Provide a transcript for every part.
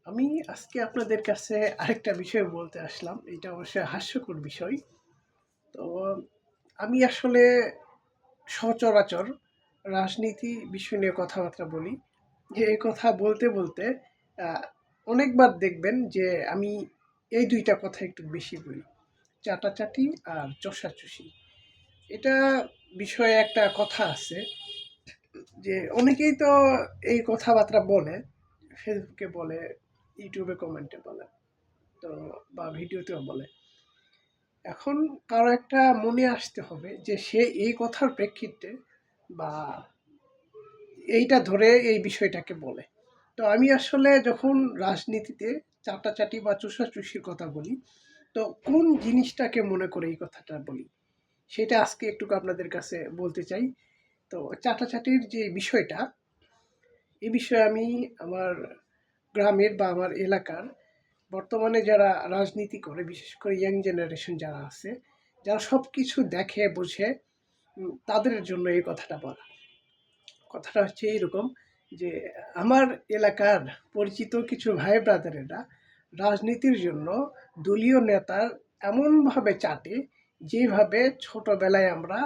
আমি আজকে আপনাদের কাছে আরেকটা বিষয় বলতে আসলাম। এটা অবশ্যই হাস্যকর বিষয়। তো আমি আসলে সচরাচর রাজনীতি বিষয় নিয়ে কথাবার্তা বলি। যে এই কথা বলতে, বলতে আ অনেকবার দেখবেন যে আমি এই ২ টা কথা একটু বেশি বলি। চাটাচাটি আর চষাচুষি। এটা বিষয়ে একটা কথা আছে যে অনেকেই তো এই কথাবার্তা বলে। ফেসবুকে বলে, ইউটিউবে কমেন্টে বলে। তো বা ভিডিওতেও বলে। এখন কারো একটা মনে আসতে হবে যে সে এই কথার প্রেক্ষিতে বা এইটা ধরে এই বিষয়টাকে বলে। তো আমি আসলে যখন রাজনীতিতে চাটাচাটি বা চুষাচুষির কথা বলি, তো কোন জিনিসটাকে মনে করে এই কথাটা বলি? সেটা আজকে একটু আপনাদের কাছে বলতে চাই। তো চাটাচাটির যে বিষয়টা, এই বিষয়ে আমি আমার গ্রামের বা আমার এলাকার বর্তমানে যারা রাজনীতি করে, বিশেষ করে ইয়াং জেনারেশন যারা আছে, যারা সবকিছু দেখে বুঝে, তাদের জন্য এই কথাটা বলা। কথাটা হচ্ছে এইরকম যে, আমার এলাকার পরিচিত কিছু ভাই ব্রাদারেরা রাজনীতির জন্য দলীয় নেতার এমনভাবে চাটে, যেভাবে ছোটবেলায় আমরা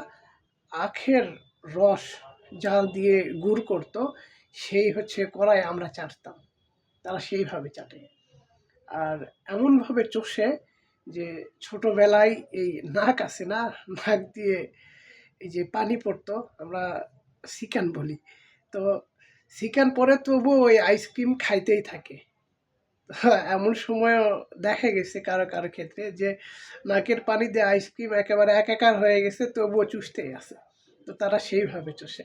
আখের রস জাল দিয়ে গুড় করতো, সেই হচ্ছে কড়াই আমরা চাটতাম। তারা সেইভাবে চাটে। আর এমনভাবে চষে যে ছোটবেলায় এই নাক আছে না? নাক দিয়ে এই যে পানি পড়তো, আমরা সিকান বলি। তো সিকান পরে তবুও ওই আইসক্রিম খাইতেই থাকে। এমন সময়ও দেখা গেছে কারো, কারো ক্ষেত্রে যে নাকের পানি দিয়ে আইসক্রিম একেবারে একাকার হয়ে গেছে তবুও চুষতেই আছে। তো তারা সেইভাবে চষে।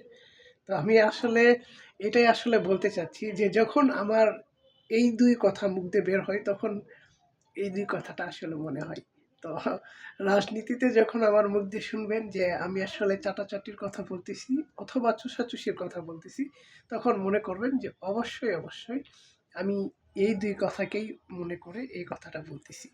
তো আমি আসলে এটাই আসলে বলতে চাচ্ছি যে যখন আমার এই ২ কথা মুখ দিয়ে বের হয় তখন এই ২ কথাটা আসলে মনে হয়। তো রাজনীতিতে যখন আমার মুখ দিয়ে শুনবেন যে আমি আসলে চাটাচাটির কথা বলতেছি অথবা চুষাচুষির কথা বলতেছি, তখন মনে করবেন যে অবশ্যই, অবশ্যই আমি এই ২ কথাকেই মনে করে এই কথাটা বলতেছি।